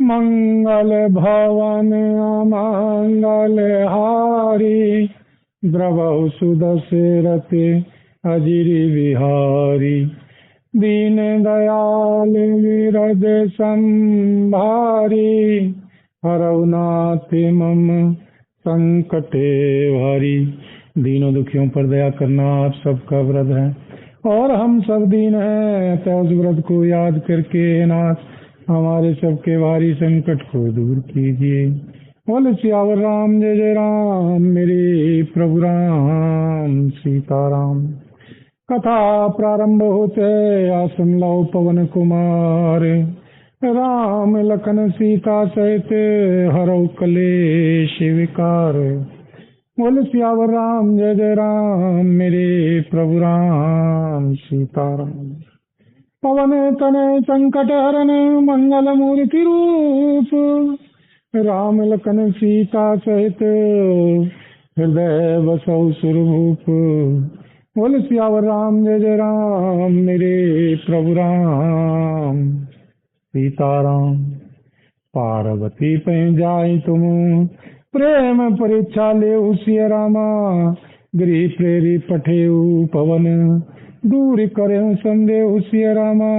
मंगल भवन अमंगल हारी, द्रवहु सुदशरथ अजिरि बिहारी। दीन दयाल विरद संभारी, हरऊ नाथ मम संकटे भारी। दीनों दुखियों पर दया करना आप सबका व्रत है और हम सब दीन हैं, अतः उस व्रत को याद करके नाथ हमारे सबके भारी संकट को दूर कीजिए। बोल सियावर राम जय जय राम, मेरे प्रभु राम सीताराम। कथा प्रारंभ होते आसन लो पवन कुमार, राम लखन सीता सहित हरऊ कलेश विकार। बोल सियावर राम जय जय राम, मेरे प्रभु राम सीताराम। पवन तनय संकट हरन मंगल मूर्ति रूप, राम लखन सीता सहित हृदय बसौ सुरभूप। बोल सियावर राम जय जय राम, मेरे प्रभु राम सीताराम। पार्वती पे जाई तुम प्रेम परीक्षा ले सिया रामा, गृह प्रेरी पठेऊ पवन दूर करे संदेह सिया रामा।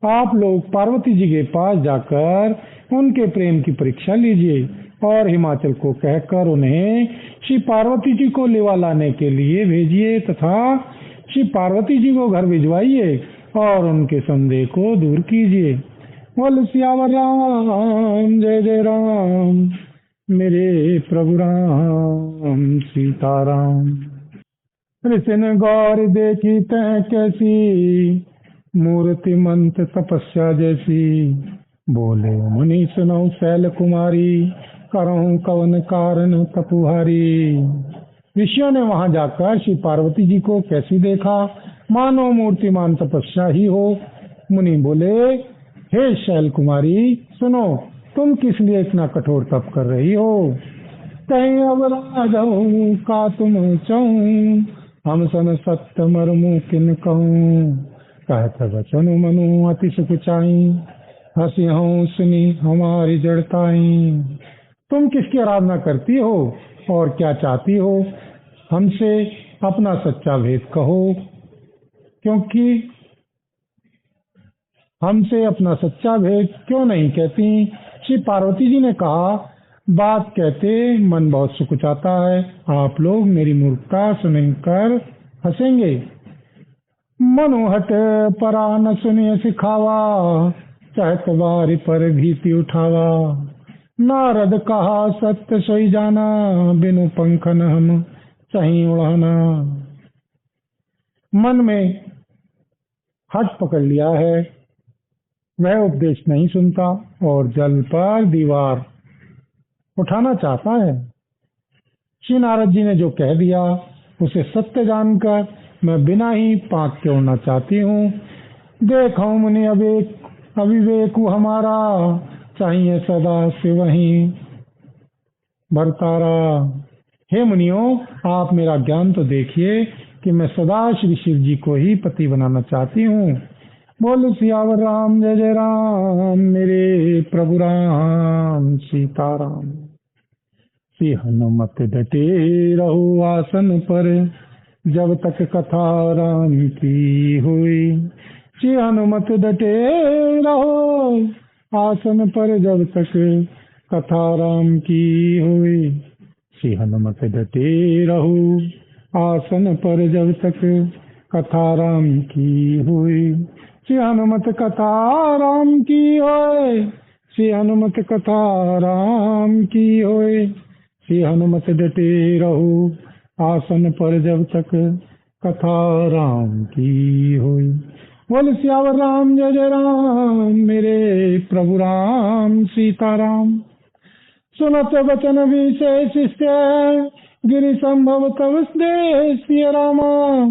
आप लोग पार्वती जी के पास जाकर उनके प्रेम की परीक्षा लीजिए और हिमाचल को कहकर उन्हें श्री पार्वती जी को लेवा लाने के लिए भेजिए तथा श्री पार्वती जी को घर भिजवाइए और उनके संदेह को दूर कीजिए। बोल सियावर राम जय जय राम, मेरे प्रभु राम सीताराम। कृष्ण गौर देखी तै कैसी, मूर्ति मंत तपस्या जैसी। बोले मुनि सुनो शैल कुमारी, करऊं कवन कारण तपुहारी। ऋषियों ने वहां जाकर श्री पार्वती जी को कैसी देखा, मानो मूर्तिमान तपस्या ही हो। मुनि बोले हे शैल कुमारी सुनो, तुम किस लिए इतना कठोर तप कर रही हो। कहीं अवराध का तुम चाहूं, हम सन सत्य मरमु किन कहूं। कहत वचन मनु अति सुख चाई, हसी हूँ सुनी हमारी जड़ताई। तुम किसकी आराधना करती हो और क्या चाहती हो, हमसे अपना सच्चा भेद कहो। क्योंकि हमसे अपना सच्चा भेद क्यों नहीं कहती। श्री पार्वती जी ने कहा बात कहते मन बहुत सुख चाहता है, आप लोग मेरी मूर्खता सुनकर हंसेंगे। मनोहट परा न सुनिए सिखावा, चाहत बारी पर भीति उठावा। नारद कहा सत्य सोई जाना, बिनु पंखन हम सही उड़ाना। मन में हट पकड़ लिया है, वह उपदेश नहीं सुनता और जल पर दीवार उठाना चाहता है। श्री नारद जी ने जो कह दिया उसे सत्य जानकर मैं बिना ही पाक के उड़ना चाहती हूँ। देखो मुनि अविवेक हमारा, चाहिए सदा से वही भरतारा। हे मुनियों आप मेरा ज्ञान तो देखिए कि मैं सदा श्री शिव जी को ही पति बनाना चाहती हूँ। बोल सियावर राम जय जय राम, मेरे प्रभु राम सीताराम। श्री हनुमत डटे रहो आसन पर, जब तक कथा राम की हुई। श्री हनुमत डटे रहो आसन पर, जब तक कथा राम की हुई। श्री हनुमत डटे रहो आसन पर, जब तक कथा राम की हुई। श्री हनुमत कथा राम की होए, श्री हनुमत कथा राम की होए। श्री हनुमत डटे रहो आसन पर, जब तक कथा राम की हुई। बोल सियावर राम जय जय राम, मेरे प्रभु राम सीताराम। सुनत वचन विशेष शिष्य, गिरि संभव तव सिया रामा।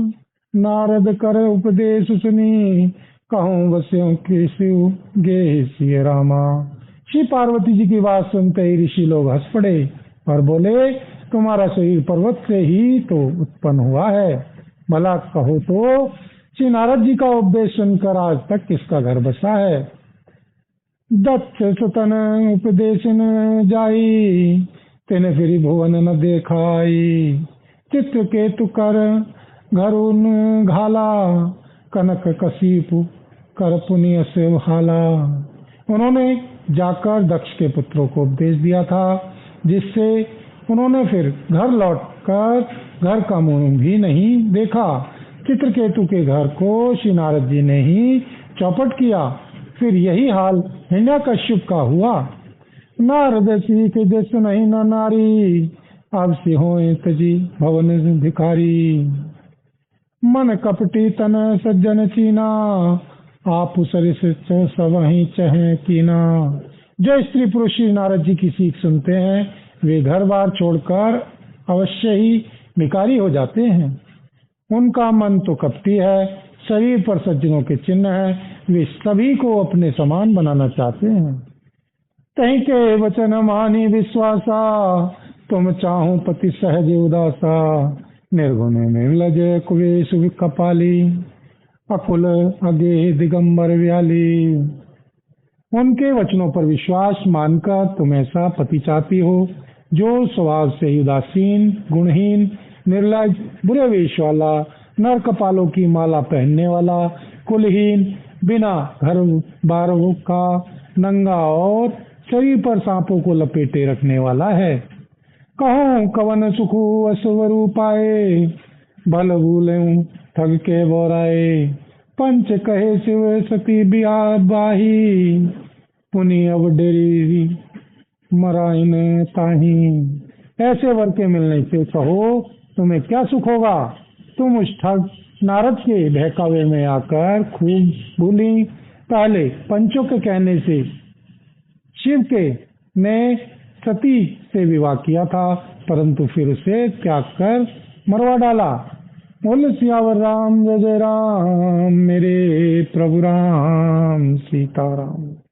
नारद कर उपदेश सुनी, कहूँ वस्यों के शिव गे सिया रामा। श्री पार्वती जी की बात सुनते ही ऋषि लोग हंस पड़े और बोले तुम्हारा शरीर पर्वत से ही तो उत्पन्न हुआ है, भला कहो तो श्री नारद जी का उपदेश सुनकर आज तक किसका घर बसा है। दत्त सुतन उपदेशन जाई, तेने फिर भुवन न देखाई। चित्रकेतु कर घरुन घाला, कनक कशीपु कर पुनिय से हाला। उन्होंने जाकर दक्ष के पुत्रों को उपदेश दिया था, जिससे उन्होंने फिर घर लौटकर घर का मुंह भी नहीं देखा। चित्रकेतु के घर को श्री नारद जी ने ही चौपट किया। फिर यही हाल हिरण्यकश्यप का हुआ। नारद सीख जस नहीं न नारी, अब से हो तजी भवन भिखारी। मन कपटी तन सज्जन चीना, आप सरिस सबहि चहे कीना। जो स्त्री पुरुष श्री नारद जी की सीख सुनते हैं, वे घर बार छोड़कर अवश्य ही भिखारी हो जाते हैं। उनका मन तो कपटी है, शरीर पर सज्जनों के चिन्ह है, वे सभी को अपने समान बनाना चाहते हैं। तही के वचन मानी विश्वासा, तुम चाहूं पति सहज उदासा। निर्गुण निर्लज कुवेश कपाली, अकुल अगे दिगंबर व्याली। उनके वचनों पर विश्वास मानकर तुम ऐसा पति चाहती हो, जो स्वभाव से उदासीन, गुणहीन, निर्लज, बुरे वेश वाला, नर कपालों की माला पहनने वाला, कुलहीन, बिना घर बार का, नंगा और शरीर पर सांपों को लपेटे रखने वाला है। कहूं कवन सुखु असवरु पाए, भल भूलूं ठग के बोराए। पंच कहे शिव सती बिया बाही, पुनि अब डेरी मराइन ताही। ऐसे वर के मिलने से कहो तुम्हें क्या सुख होगा। तुम उस ठग नारद के बहकावे में आकर खूब भूली। पहले पंचों के कहने से शिव के ने सती से विवाह किया था, परंतु फिर उसे त्याग कर मरवा डाला। बोल सियावर राम जय जय राम, मेरे प्रभु राम सीताराम।